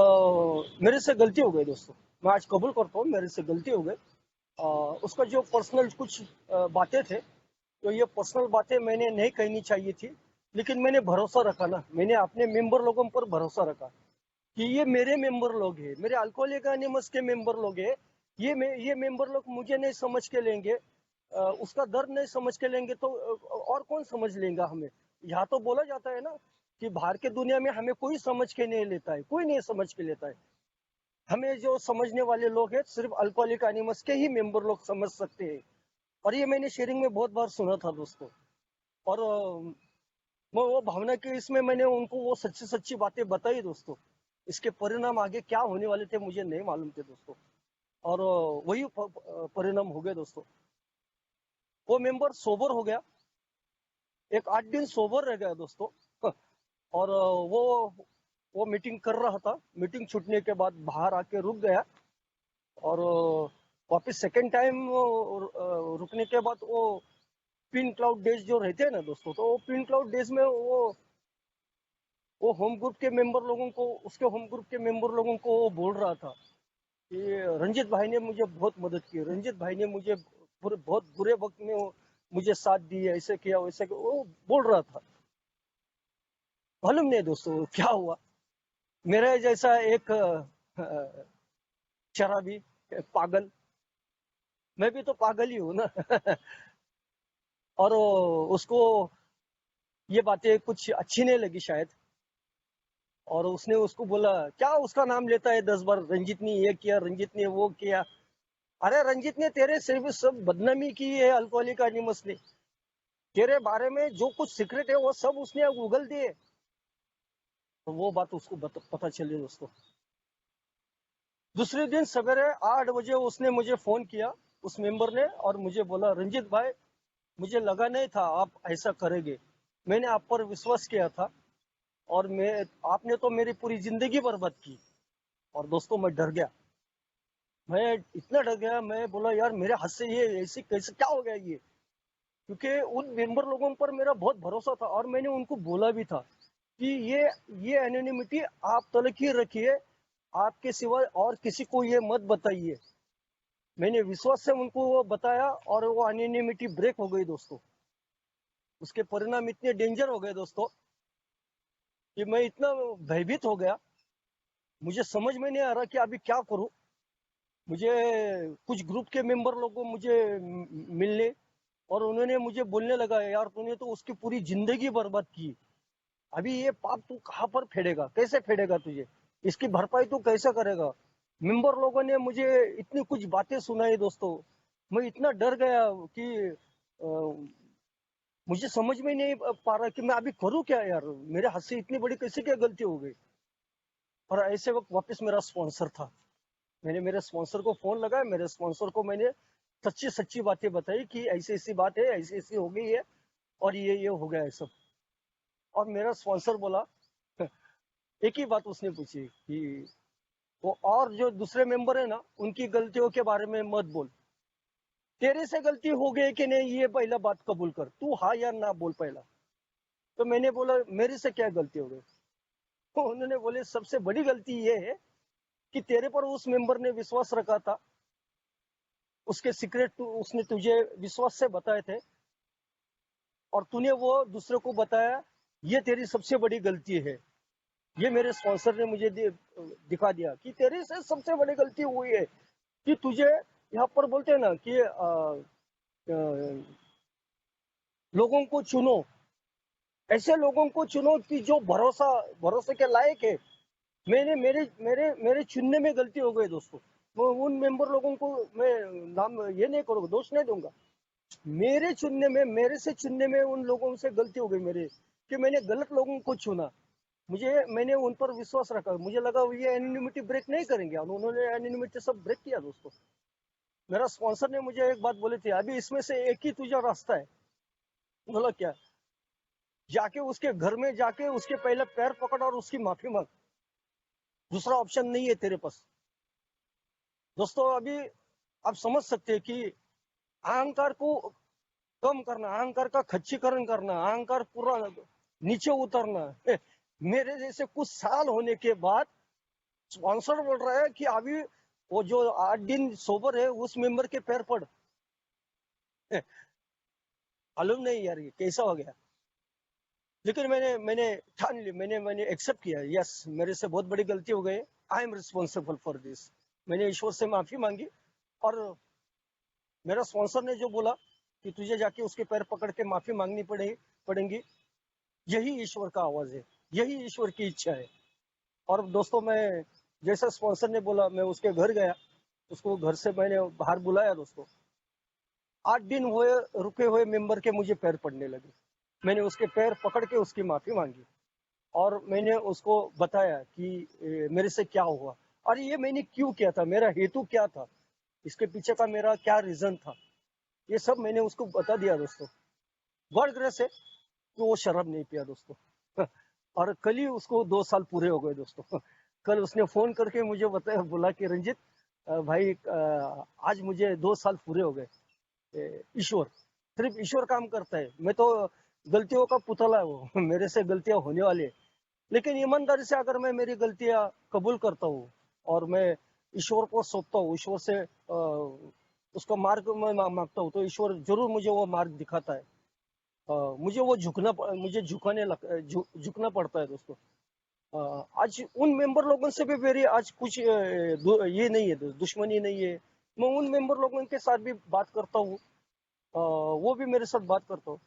[SPEAKER 1] मेरे से गलती हो गई दोस्तों, मैं आज कबूल करता हूँ मेरे से गलती हो गई। उसका जो पर्सनल कुछ बातें थे, तो ये पर्सनल बातें मैंने नहीं कहनी चाहिए थी, लेकिन मैंने भरोसा रखा ना, मैंने अपने मेंबर लोगों पर भरोसा रखा कि ये मेरे मेंबर लोग हैं, मेरे अल्कोहलिक एनोनिमस के मेंबर लोग हैं। ये मेंबर लोग मुझे नहीं समझ के लेंगे, उसका दर्द नहीं समझ के लेंगे तो और कौन समझ लेगा हमें। यहाँ तो बोला जाता है ना कि बाहर के दुनिया में हमें कोई समझ के नहीं लेता है, कोई नहीं समझ के लेता है। हमें जो समझने वाले लोग हैं सिर्फ अल्कोहलिक एनोनिमस के ही मेंबर लोग समझ सकते हैं। और ये मैंने शेयरिंग में बहुत बार सुना था दोस्तों। और मैं वो भावना के इसमें मैंने उनको वो सच्ची सच्ची बातें बताई दोस्तों। इसके परिणाम आगे क्या होने वाले थे मुझे नहीं मालूम थे दोस्तों, और वही परिणाम हो गए दोस्तों। वो मेंबर सोबर हो गया, एक 8 दिन सोबर रह गया दोस्तों। और वो मीटिंग कर रहा था, मीटिंग छूटने के बाद बाहर आके रुक गया, और वापस सेकेंड टाइम रुकने के बाद वो पिन क्लाउड डेज जो रहते हैं ना दोस्तों, तो वो पिन क्लाउड डेज में वो होम ग्रुप के मेंबर लोगों को, उसके होम ग्रुप के मेंबर लोगों को वो बोल रहा था कि रंजीत भाई ने मुझे बहुत मदद की, रंजीत भाई ने मुझे बहुत बुरे वक्त में मुझे साथ दी, ऐसे किया वैसे किया, वो बोल रहा था। मालूम नहीं दोस्तों क्या हुआ, मेरे जैसा एक शराबी पागल, मैं भी तो पागल ही हूँ ना। और उसको ये बातें कुछ अच्छी नहीं लगी शायद, और उसने उसको बोला क्या उसका नाम लेता है 10 बार, रंजीत ने ये किया, रंजीत ने वो किया। अरे रंजीत ने तेरे सिर्फ सब बदनामी की है, अल्कोहलिक एनोनिमस ने तेरे बारे में जो कुछ सीक्रेट है वो सब उसने गूगल दिए। तो वो बात उसको पता चली दोस्तों। दूसरे दिन सवेरे 8 बजे उसने मुझे फोन किया, उस मेंबर ने, और मुझे बोला रंजीत भाई मुझे लगा नहीं था आप ऐसा करेंगे, मैंने आप पर विश्वास किया था, और मैं, आपने तो मेरी पूरी जिंदगी बर्बाद की। और दोस्तों मैं डर गया, मैं इतना डर गया, मैं बोला यार मेरे हाथ से ये ऐसे कैसे क्या हो गया ये, क्योंकि उन मेंबर लोगों पर मेरा बहुत भरोसा था, और मैंने उनको बोला भी था कि ये एनोनिमिटी आप तलक ही रखिए, आपके सिवा और किसी को ये मत बताइए। मैंने विश्वास से उनको वो बताया, और वो एनोनिमिटी ब्रेक हो गई दोस्तों। उसके परिणाम इतने डेंजर हो गए दोस्तों कि मैं इतना भयभीत हो गया, मुझे समझ में नहीं आ रहा कि अभी क्या करूं। मुझे कुछ ग्रुप के मेंबर लोगों मुझे मिलने, और उन्होंने मुझे बोलने लगा यार तूने तो उसकी पूरी जिंदगी बर्बाद की, अभी ये पाप तू कहाँ पर फेडेगा, कैसे फेडेगा तुझे, इसकी भरपाई तू कैसे करेगा। मेंबर लोगों ने मुझे इतनी कुछ बातें सुनाई दोस्तों, मैं इतना डर गया कि मुझे समझ में नहीं पा रहा कि मैं अभी करूँ क्या यार, मेरे हाथ से इतनी बड़ी कैसे क्या गलती हो गई। और ऐसे वक्त वापस मेरा स्पॉन्सर था, मैंने मेरे स्पॉन्सर को फोन लगाया, मेरे स्पॉन्सर को मैंने सच्ची सच्ची बातें बताई कि ऐसी ऐसी बात है, ऐसी ऐसी हो गई है, और ये हो गया है सब। और मेरा स्पॉन्सर बोला, एक ही बात उसने पूछी कि वो और जो दूसरे मेंबर है ना उनकी गलतियों के बारे में मत बोल, तेरे से गलती हो गई कि नहीं ये पहला बात कबूल कर, तू हाँ या ना बोल पहला। तो मैंने बोला मेरे से क्या गलती हो गई। तो उन्होंने बोले सबसे बड़ी गलती ये है कि तेरे पर उस मेंबर ने विश्वास रखा था, उसके सीक्रेट उसने तुझे विश्वास से बताए थे, और तूने वो दूसरे को बताया, ये तेरी सबसे बड़ी गलती है। ये मेरे स्पॉन्सर ने मुझे दिखा दिया कि तेरी से सबसे बड़ी गलती हुई है कि तुझे यहाँ पर बोलते हैं ना कि लोगों को चुनो, ऐसे लोगों को चुनो कि जो भरोसे के लायक है। मैंने मेरे मेरे मेरे चुनने में गलती हो गई दोस्तों। वो उन मेंबर लोगों को मैं नाम ये नहीं करूंगा, दोष नहीं दूंगा। मेरे चुनने में, मेरे से चुनने में उन लोगों से गलती हो गई मेरे, कि मैंने गलत लोगों को चुना। मैंने उन पर विश्वास रखा, मुझे लगा ये एनिमिटी ब्रेक नहीं करेंगे, और उन्होंने एनिमिटी सब ब्रेक किया दोस्तों। मेरा स्पॉन्सर ने मुझे एक बात बोली थी, अभी इसमें से एक ही तुझा रास्ता है। बोला क्या? जाके उसके घर में जाके उसके पहले पैर पकड़ और उसकी माफी मांग, दूसरा ऑप्शन नहीं है तेरे पास। दोस्तों अभी आप समझ सकते हैं कि अहंकार को कम करना, अहंकार का खच्चीकरण करना, अहंकार पूरा नीचे उतरना। मेरे जैसे कुछ साल होने के बाद स्पॉन्सर बोल रहा है कि अभी वो जो 8 दिन सोबर है उस मेंबर के पैर पड़। मालूम नहीं यार ये कैसा हो गया। लेकिन मैंने ठान ली, मैंने एक्सेप्ट किया, यस मेरे से बहुत बड़ी गलती हो गई, I am responsible for this. मैंने ईश्वर से माफी मांगी। और मेरा स्पॉन्सर ने जो बोला कि तुझे जाके उसके पैर पकड़ के माफी मांगनी पड़ेगी, यही ईश्वर का आवाज है, यही ईश्वर की इच्छा है। और दोस्तों मैं जैसा स्पॉन्सर ने बोला, मैं उसके घर गया, उसको घर से मैंने बाहर बुलाया दोस्तों। 8 दिन हुए रुके हुए मेंबर के मुझे पैर पड़ने लगे। मैंने उसके पैर पकड़ के उसकी माफी मांगी, और मैंने उसको बताया कि मेरे से क्या हुआ और ये मैंने क्यों किया था, मेरा हेतु क्या था, इसके पीछे का मेरा क्या रीजन था, ये सब मैंने उसको बता दिया दोस्तों। गॉड ग्रेस है कि वो शराब नहीं पिया दोस्तों। और कल ही उसको 2 साल पूरे हो गए दोस्तों। कल उसने फोन करके मुझे बताया, बोला कि रंजित भाई आज मुझे 2 साल पूरे हो गए। ईश्वर, सिर्फ ईश्वर काम करता है, मैं तो गलतियों का पुतला है वो। मेरे से गलतियां होने वाली है, लेकिन ईमानदारी से अगर मैं मेरी गलतियां कबूल करता हूँ और मैं ईश्वर को सौंपता हूँ, ईश्वर से उसका मार्ग मैं मांगता हूँ, तो ईश्वर जरूर मुझे वो मार्ग दिखाता है। मुझे वो मुझे झुकना पड़ता है दोस्तों। आज उन मेंबर लोगों से भी मेरी आज कुछ ये नहीं है, दुश्मनी नहीं है। मैं उन मेंबर लोगों के साथ भी बात करता हूँ, वो भी मेरे साथ बात करता हूँ।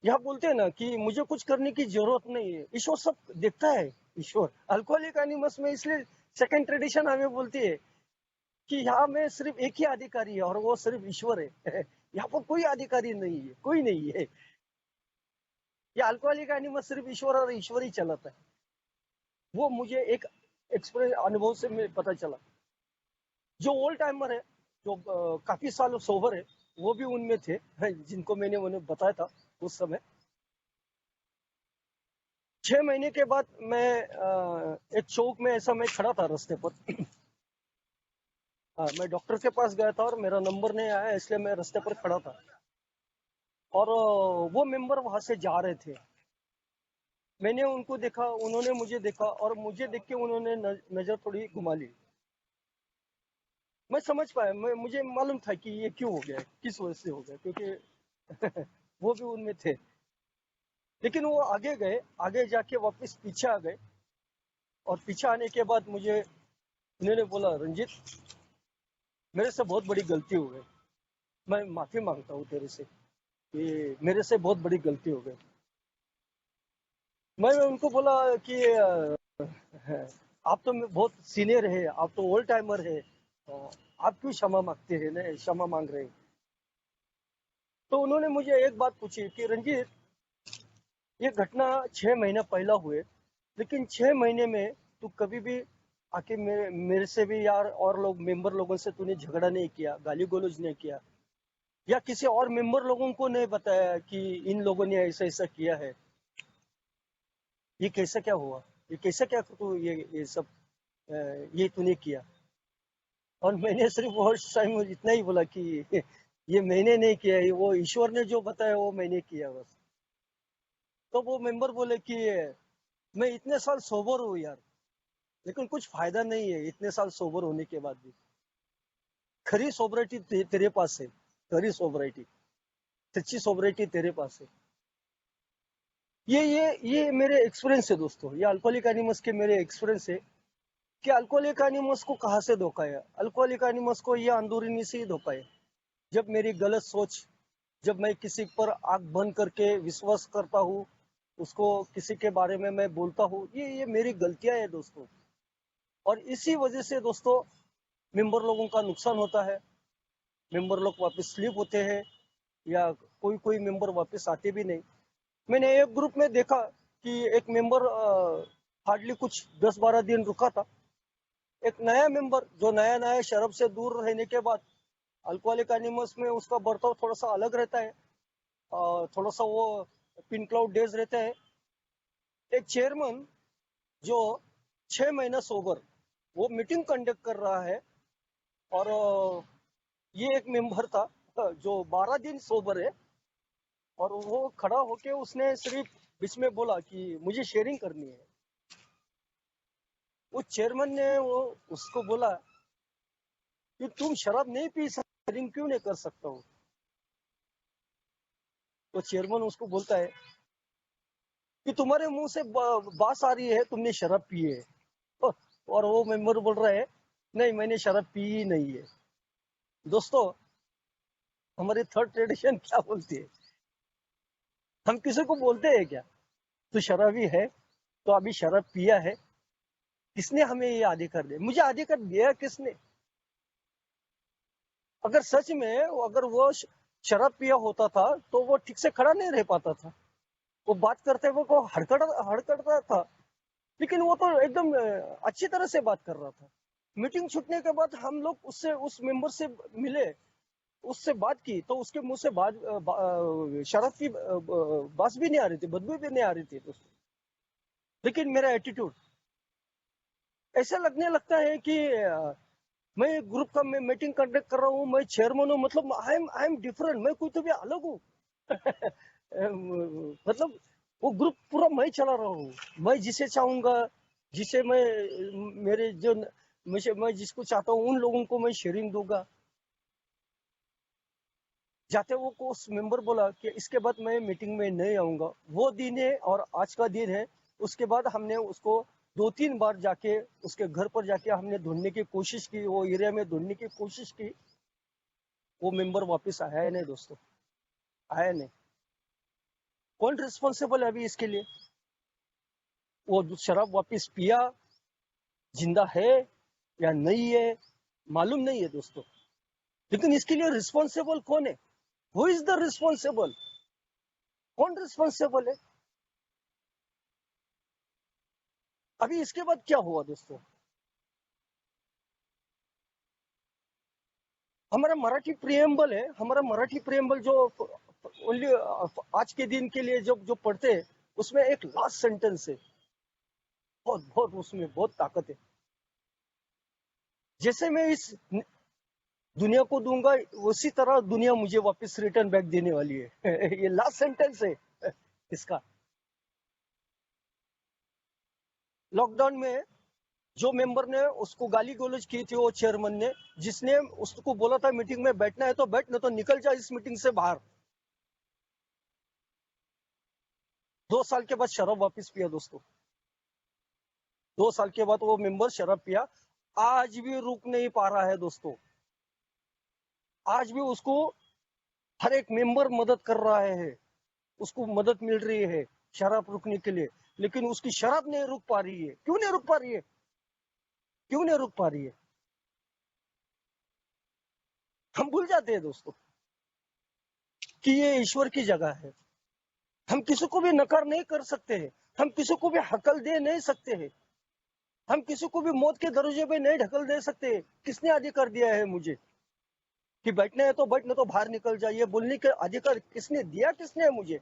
[SPEAKER 1] यह बोलते हैं ना कि मुझे कुछ करने की जरूरत नहीं है, ईश्वर सब देखता है। ईश्वर अल्कोहलिक एनिमस में इसलिए सेकंड ट्रेडिशन हमें बोलती है कि यहाँ में सिर्फ एक ही अधिकारी है और वो सिर्फ ईश्वर है। यहाँ पर कोई अधिकारी नहीं है, कोई नहीं है। ये अल्कोहलिक एनिमस सिर्फ ईश्वर और ईश्वर ही चलाता है। वो मुझे एक एक्सपीरियंस अनुभव से पता चला। जो ओल्ड टाइमर है, जो काफी साल सोबर है, वो भी उनमें थे, जिनको मैंने उन्हें बताया था उस समय। 6 महीने के बाद मैं एक चौक में ऐसा मैं खड़ा था रास्ते पर। मैं डॉक्टर के पास गया था और मेरा नंबर नहीं आया, इसलिए मैं रास्ते पर खड़ा था। और वो मेंबर वहां से जा रहे थे। मैंने उनको देखा, उन्होंने मुझे देखा, और मुझे देख के उन्होंने नजर थोड़ी घुमा ली। मैं समझ पाया, मुझे मालूम था कि ये क्यों हो गया, किस वजह से हो गया, क्योंकि वो भी उनमें थे। लेकिन वो आगे गए, आगे जाके वापस पीछे आ गए। और पीछे आने के बाद मुझे उन्होंने बोला, रंजित मेरे से बहुत बड़ी गलती हो गई, मैं माफी मांगता हूँ तेरे से, ये मेरे से बहुत बड़ी गलती हो गई। मैं उनको बोला कि आप तो बहुत सीनियर है, आप तो ओल्ड टाइमर है, आप क्यों क्षमा मांगते हैं, ना क्षमा मांग रहे हैं। तो उन्होंने मुझे एक बात पूछी कि रंजीत, ये घटना 6 महीना पहला हुए, लेकिन 6 महीने में तू कभी भी आके मेरे से भी यार और लोग मेंबर लोगों से तूने झगड़ा नहीं किया, गाली गलौज नहीं किया, या किसी और मेंबर लोगों को नहीं बताया कि इन लोगों ने ऐसा ऐसा किया है, ये कैसा क्या हुआ, ये कैसा क्या तू ये सब ये तूने किया। और मैंने सिर्फ वो टाइम इतना ही बोला कि ये मैंने नहीं किया, ये वो ईश्वर ने जो बताया वो मैंने किया बस। तो वो मेंबर बोले कि मैं इतने साल सोबर हूँ यार, लेकिन कुछ फायदा नहीं है इतने साल सोबर होने के बाद भी। खरी सोबरिटी तेरे पास है, खरी सोबरिटी। सच्ची सोबरिटी तेरे पास है। ये मेरे एक्सपीरियंस है दोस्तों, ये अल्कोहलिक एनिमस के मेरे एक्सपीरियंस है कि अल्कोहलिक एनिमस को कहाँ से धोखा है। अल्कोहलिक एनिमस को ये अंदरूनी से ही धोखा है। जब मेरी गलत सोच, जब मैं किसी पर आंख बंद करके विश्वास करता हूँ, उसको किसी के बारे में मैं बोलता हूँ, ये मेरी गलतियां है दोस्तों। और इसी वजह से दोस्तों मेंबर लोगों का नुकसान होता है। मेंबर लोग वापस स्लीप होते हैं, या कोई कोई मेंबर वापस आते भी नहीं। मैंने एक ग्रुप में देखा कि एक मेंबर हार्डली कुछ 10-12 दिन रुका था। एक नया मेंबर जो नया नया शराब से दूर रहने के बाद, अल्कोहलिक एनिमस में उसका बर्ताव थोड़ा सा अलग रहता है, थोड़ा सा वो पिन क्लाउड डेज रहता है। एक चेयरमैन जो 6 महीना सोबर, वो मीटिंग कंडक्ट कर रहा है, और ये एक मेंबर था जो 12 दिन सोबर है, और वो खड़ा होके उसने सिर्फ बीच में बोला कि मुझे शेयरिंग करनी है। उस चेयरमैन ने वो उसको बोला कि तुम शराब नहीं पी सकते, शेयरिंग क्यों नहीं कर सकता हो। तो चेयरमैन उसको बोलता है कि तुम्हारे मुंह से बास आ रही है, तुमने शराब पी है। और वो मेंबर बोल रहा है नहीं, मैंने शराब पी ही नहीं है। दोस्तों, हमारी थर्ड ट्रेडिशन क्या बोलती है? हम किसी को बोलते हैं क्या तू शराबी है, तो अभी शराब पिया है? किसने हमें ये आदि कर दिया? मुझे आदि कर दिया किसने? अगर सच में अगर वो शराब पिया होता था तो वो ठीक से खड़ा नहीं रह पाता था, वो बात करते हुए को हड़कड़ता था। लेकिन वो तो एकदम अच्छी तरह से बात कर रहा था। मीटिंग छूटने के बाद हम लोग उससे, उस मेंबर से मिले, उससे बात की, तो उसके मुंह से शराब की बात भी नहीं आ रही थी, बदबू भी नहीं आ रही थी दोस्तों। लेकिन मेरा एटीट्यूड ऐसा लगने लगता है कि मैं ग्रुप का मैं मीटिंग कंडक्ट कर रहा हूँ, मैं चेयरमैन हूँ, मतलब आई एम डिफरेंट, मैं कोई तो भी अलग हूँ। मतलब वो ग्रुप पूरा मैं चला रहा हूँ। मैं जिसे चाहूंगा, जिसे मैं, मेरे जो मैं जिसको चाहता हूँ उन लोगों को मैं शेयरिंग दूंगा। जाते वो को उस मेंबर बोला कि इसके बाद मैं मीटिंग में नहीं आऊंगा। वो दिन है और आज का दिन है। उसके बाद हमने उसको 2-3 बार जाके उसके घर पर जाके हमने ढूंढने की कोशिश की, वो एरिया में ढूंढने की कोशिश की। वो मेंबर वापस आया है नहीं दोस्तों, आया नहीं। कौन रिस्पॉन्सिबल है अभी इसके लिए? वो शराब वापस पिया, जिंदा है या नहीं है, मालूम नहीं है दोस्तों। लेकिन इसके लिए रिस्पॉन्सिबल कौन है? Who is the responsible? कौन रिस्पॉन्सिबल है? अभी इसके बाद क्या हुआ दोस्तों? हमारा मराठी प्रियम्बल है, हमारा मराठी प्रियम्बल जो ओनली आज के दिन के लिए जब जो पढ़ते हैं, उसमें एक लास्ट सेंटेंस है, बहुत बहुत उसमें बहुत ताकत है। जैसे मैं इस दुनिया को दूंगा, उसी तरह दुनिया मुझे वापस रिटर्न बैक देने वाली है। ये लास्ट सेंटेंस है इसका। लॉकडाउन में जो मेंबर ने उसको गाली गलौज की थी, वो चेयरमैन ने, जिसने उसको बोला था मीटिंग में बैठना है तो बैठ, नहीं तो निकल जा इस मीटिंग से बाहर। 2 साल के बाद शराब वापस पिया दोस्तों। 2 साल के बाद वो मेंबर शराब पिया, आज भी रुक नहीं पा रहा है दोस्तों। आज भी उसको हर एक मेंबर मदद कर रहा है, उसको मदद मिल रही है शराब रुकने के लिए। लेकिन उसकी शराब नहीं रुक पा रही है। क्यों नहीं रुक पा रही है? क्यों नहीं रुक पा रही है? हम भूल जाते हैं दोस्तों कि ये ईश्वर की जगह है। हम किसी को भी नकार नहीं कर सकते हैं, हम किसी को भी हकल दे नहीं सकते हैं, हम किसी को भी मौत के दरवाजे पे नहीं ढकल दे सकते। किसने अधिकार दिया है मुझे कि बैठना है तो बैठ, नहीं तो बाहर निकल जाइए, बोलने का अधिकार किसने दिया? किसने है मुझे?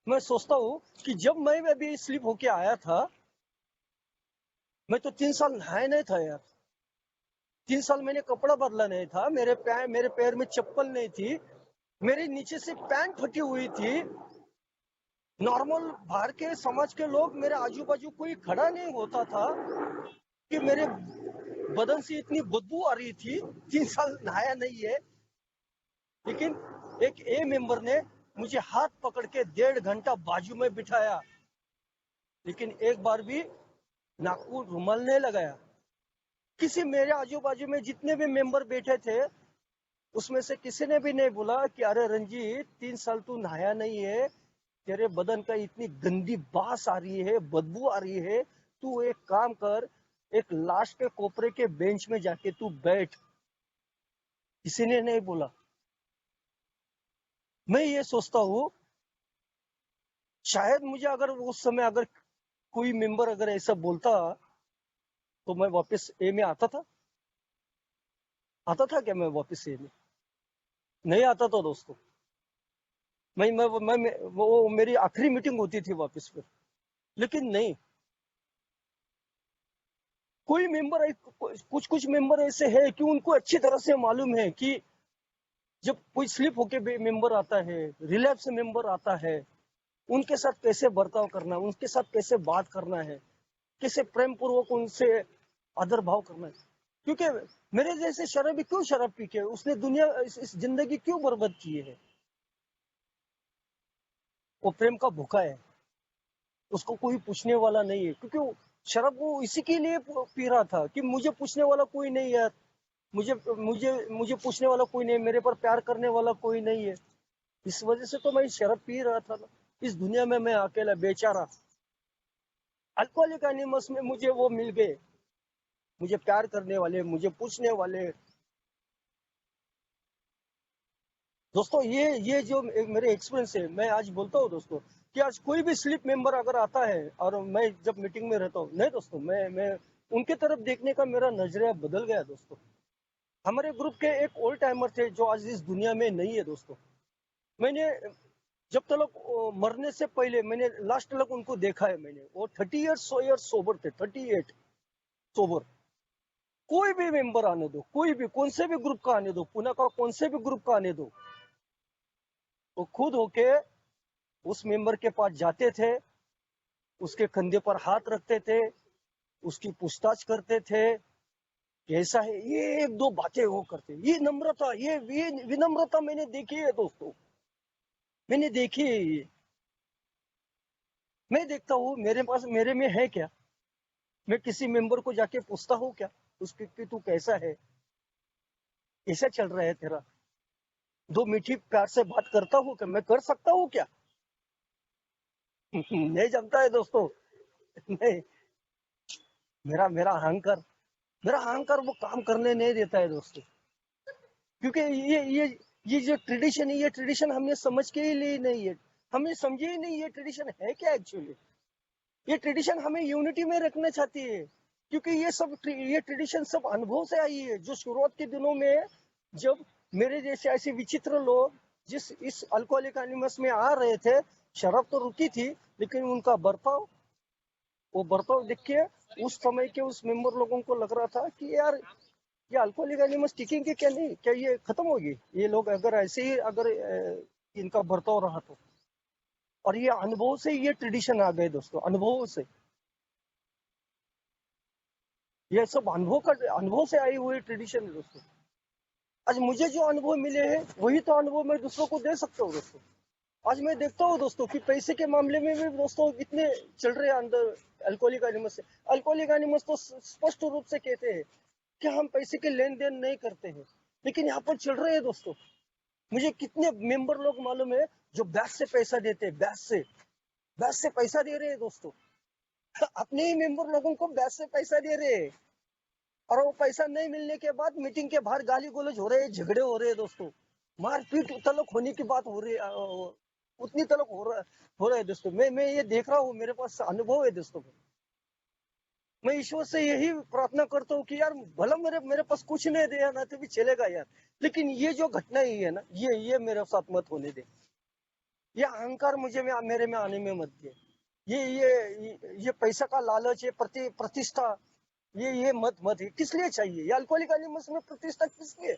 [SPEAKER 1] मैं सोचता हूँ कि जब मैं अभी स्लिप होके आया था, मैं तो 3 साल नहाया नहीं था यार। 3 साल मैंने कपड़ा बदला नहीं था, मेरे पैर में चप्पल नहीं थी, मेरे नीचे से पैंट फटी हुई थी। नॉर्मल बाहर के समाज के लोग, मेरे आजू बाजू कोई खड़ा नहीं होता था कि मेरे बदन से इतनी बदबू आ रही थी। 3 साल नहाया नहीं है, लेकिन एक ए मेंबर ने मुझे हाथ पकड़ के 1.5 घंटा बाजू में बिठाया, लेकिन एक बार भी नाक को रुमाल नहीं लगाया। किसी मेरे आजू बाजू में जितने भी मेंबर बैठे थे उसमें से किसी ने भी नहीं बोला कि अरे रंजीत 3 साल तू नहाया नहीं है, तेरे बदन का इतनी गंदी बास आ रही है, बदबू आ रही है, तू एक काम कर, एक लास्ट के कोपरे के बेंच में जाके तू बैठ। किसी ने नहीं बोला। मैं ये सोचता हूँ शायद मुझे अगर उस समय अगर कोई मेंबर अगर ऐसा बोलता तो मैं वापस ए में आता था क्या? मैं वापस ए में नहीं आता था दोस्तों। वो मेरी आखिरी मीटिंग होती थी वापस फिर, लेकिन नहीं। कोई मेंबर, कुछ कुछ मेंबर ऐसे हैं कि उनको अच्छी तरह से मालूम है कि जब कोई स्लिप होके मेंबर आता है, रिलैप्स मेंबर आता है, उनके साथ कैसे बर्ताव करना है, उनके साथ कैसे बात करना है, कैसे प्रेम पूर्वक उनसे आदर भाव करना है। क्योंकि मेरे जैसे शराबी क्यों शराब पी के उसने दुनिया इस जिंदगी क्यों बर्बाद की है? वो प्रेम का भूखा है, उसको कोई पूछने वाला नहीं है। क्योंकि वो शराब वो इसी के लिए पी रहा था कि मुझे पूछने वाला कोई नहीं है, मुझे मुझे मुझे पूछने वाला कोई नहीं, मेरे पर प्यार करने वाला कोई नहीं है। इस वजह से तो मैं शराब पी रहा था ना। इस दुनिया में मैं अकेला बेचारा। अल्कोहलिक एनिमस में मुझे वो मिल गए, मुझे प्यार करने वाले, मुझे पूछने वाले। दोस्तों ये जो मेरे एक्सपीरियंस है, मैं आज बोलता हूँ दोस्तों कि आज कोई भी स्लीप मेंबर अगर आता है और मैं जब मीटिंग में रहता हूँ, नहीं दोस्तों, मैं उनके तरफ देखने का मेरा नजरिया बदल गया दोस्तों। हमारे ग्रुप के एक ओल्ड टाइमर थे जो आज इस दुनिया में नहीं है दोस्तों। मैंने जब तक मरने से पहले मैंने लास्ट तक उनको देखा है। मैंने वो 30 ईयर्स सोबर थे, 38 सोबर। कोई भी मेंबर आने दो, कोई भी कौन से भी ग्रुप का आने दो, पुणे का कौन से भी ग्रुप का आने दो, वो खुद होके उस मेंबर के पास जाते थे, उसके कंधे पर हाथ रखते थे, उसकी पूछताछ करते थे कैसा है। ये एक दो बातें वो करते, ये नम्रता, ये विनम्रता मैंने देखी है दोस्तों, मैंने देखी है ये। मैं देखता हूँ मेरे पास, मेरे में है क्या? मैं किसी मेंबर को जाके पूछता हूँ क्या उसके कि तू कैसा है, कैसा चल रहा है तेरा? दो मीठी प्यार से बात करता हूँ क्या? मैं कर सकता हूँ क्या? नहीं जमता है दोस्तों। नहीं, मेरा मेरा अहंकार वो काम करने नहीं देता है दोस्तों। क्योंकि ये जो ट्रेडिशन है, ये ट्रेडिशन हमने समझ के ही लिए नहीं है। हमने समझे ही नहीं ये ट्रेडिशन है क्या एक्चुअली। ये ट्रेडिशन हमें यूनिटी में रखना चाहती है। क्योंकि ये ट्रेडिशन सब अनुभव से आई है। जो शुरुआत के दिनों में जब मेरे जैसे ऐसे विचित्र लोग जिस इस अल्कोहलिक एनिमस में आ रहे थे, शराब तो रुकी थी, लेकिन उनका बर्ताव, वो बर्ताव देख के उस समय के उस मेंबर लोगों को लग रहा था कि यार ये अल्कोहलिक एनिमस टिकेंगे क्या? नहीं, क्या ये खत्म होगी? ये लोग अगर ऐसे ही अगर इनका बर्ताव रहा तो। और ये अनुभव से ये ट्रेडिशन आ गए दोस्तों, अनुभव से। ये सब अनुभव से आई हुई ट्रेडिशन है दोस्तों। आज मुझे जो अनुभव मिले हैं वही तो अनुभव मैं दूसरों को दे सकता हूँ दोस्तों। आज मैं देखता हूँ दोस्तों कि पैसे के मामले में भी दोस्तों इतने चल रहे हैं अंदर अल्कोहलिक एनिमस से। अल्कोहलिक एनिमस तो स्पष्ट रूप से कहते हैं कि हम पैसे के लेन देन नहीं करते हैं, लेकिन यहाँ पर चल रहे हैं दोस्तों। मुझे कितने मेंबर लोग मालूम है जो बैच से पैसा देते हैं, बैच से पैसा दे रहे हैं दोस्तों। अपने ही मेंबर लोगों को बैच से पैसा दे रहे हैं, और वो पैसा नहीं मिलने के बाद मीटिंग के बाहर गाली गलौज हो रहे हैं, झगड़े हो रहे हैं दोस्तों, मारपीट तलक होने की बात हो रही है, उतनी तलक हो रहा है दोस्तों। मैं ये देख रहा हूँ, मेरे पास अनुभव है दोस्तों। मैं ईश्वर से यही प्रार्थना करता हूँ कि यार भला मेरे पास कुछ नहीं दे ना तो भी चलेगा यार, लेकिन ये जो घटना ही है ना, ये मेरे साथ मत होने दे। ये अहंकार मेरे में आने में मत दे। ये पैसा का लालच है, प्रतिष्ठा, ये मत है। किस लिए चाहिए ये अल्कोहलिक एनिमस में प्रतिष्ठा? किस लिए?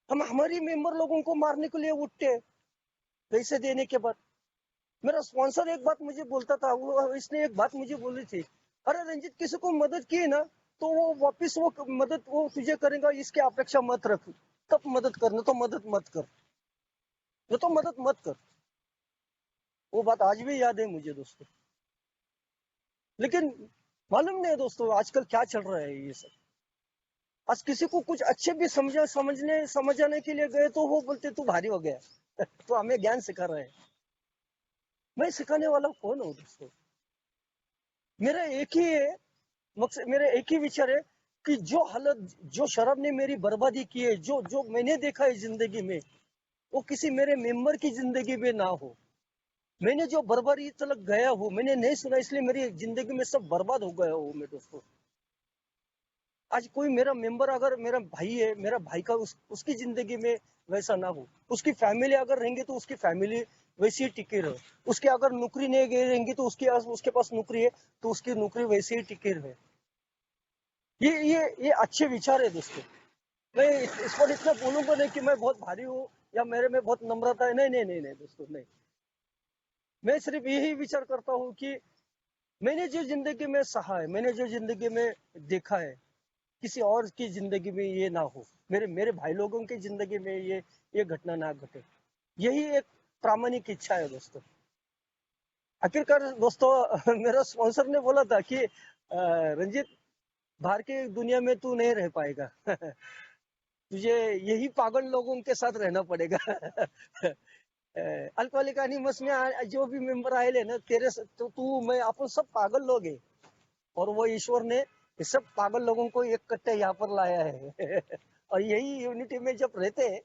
[SPEAKER 1] हम हमारी मेंबर लोगों को मारने के लिए उठते हैं पैसे देने के बाद। मेरा स्पॉन्सर एक बात मुझे बोलता था, वो इसने एक बात मुझे बोली थी, अरे रंजित किसी को मदद की ना तो वो वापिस वो मदद वो तुझे करेगा, इसकी अपेक्षा मत रख। तब मदद कर, न तो मदद मत कर, न तो मदद मत कर। वो बात आज भी याद है मुझे दोस्तों। लेकिन मालूम नहीं दोस्तों आजकल क्या चल रहा है ये सब। आज किसी को कुछ अच्छे भी समझाने के लिए गए तो वो बोलते तू भारी हो गया तो हमें ज्ञान सिखा रहा है। मैं सिखाने वाला कौन हूँ दोस्तों? मेरा एक ही है मकसद, मेरा एक ही विचार है कि जो हालत, जो शराब ने मेरी बर्बादी की है, जो जो मैंने देखा है जिंदगी में, वो किसी मेरे मेंबर की जिंदगी में ना हो। मैंने जो बर्बादी तक गया हूँ, मैंने नहीं सुना, इसलिए मेरी जिंदगी में सब बर्बाद हो गया हूँ मैं दोस्तों। आज कोई मेरा मेंबर अगर मेरा भाई है, मेरा भाई का उसकी जिंदगी में वैसा ना हो, उसकी फैमिली अगर रहेंगे तो उसकी फैमिली वैसी ही टिके रहे, उसके अगर नौकरी नहीं गई रहेंगी तो उसके पास नौकरी है तो उसकी नौकरी वैसे ही टिके रहे। ये अच्छे विचार है दोस्तों। मैं इस पर इतना बोलूंगा नहीं कि मैं बहुत भारी हूँ या मेरे में बहुत नम्रता है, नहीं नहीं नहीं नहीं दोस्तों, नहीं। मैं सिर्फ यही विचार करता हूँ कि मैंने जो जिंदगी में सहा है, मैंने जो जिंदगी में देखा है, किसी और की जिंदगी में ये ना हो, मेरे मेरे भाई लोगों की जिंदगी में ये घटना ना घटे। यही एक प्रामाणिक इच्छा है दोस्तों। आखिरकार दोस्तों मेरा स्पॉन्सर ने बोला था कि रंजीत, बाहर की दुनिया में तू नहीं रह पाएगा तुझे यही पागल लोगों के साथ रहना पड़ेगा अल्कोहलिक एनोनिमस में जो भी मेंबर आए ना तेरे तो तू मैं अपन सब पागल लोग हैं, और वो ईश्वर ने ये सब पागल लोगों को एक कट्टे यहाँ पर लाया है और यही यूनिटी में जब रहते हैं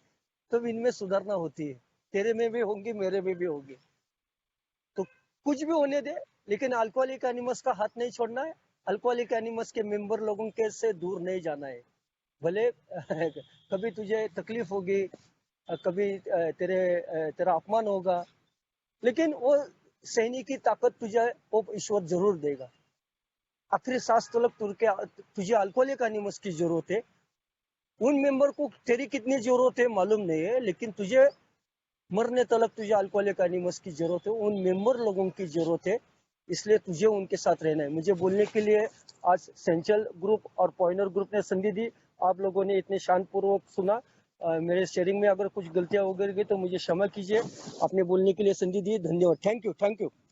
[SPEAKER 1] तो इनमें सुधारना होती है। तेरे में भी होंगी, मेरे में भी होगी, तो कुछ भी होने दे, लेकिन अल्कोहलिक एनोनिमस का हाथ नहीं छोड़ना है। अल्कोहलिक एनोनिमस के मेंबर लोगों के से दूर नहीं जाना है। भले कभी तुझे तकलीफ होगी, कभी तेरा अपमान होगा, लेकिन वो सहने की ताकत तुझे वो ईश्वर जरूर देगा। आखिरी सांस तलक तुझे अल्कोहलिक एनोनिमस की जरूरत है। उन मेंबर को तेरी कितनी जरूरत है मालूम नहीं है, लेकिन तुझे मरने तलक तुझे अल्कोहलिक एनोनिमस की जरूरत है, उन मेंबर लोगों की जरूरत है। इसलिए तुझे उनके साथ रहना है। मुझे बोलने के लिए आज सेंचल ग्रुप और पॉइनर ग्रुप ने संधि दी। आप लोगों ने इतने शांतपूर्वक सुना। मेरे शेयरिंग में अगर कुछ गलतियां हो गई तो मुझे क्षमा कीजिए। आपने बोलने के लिए संधि दी, धन्यवाद। Thank you, thank you.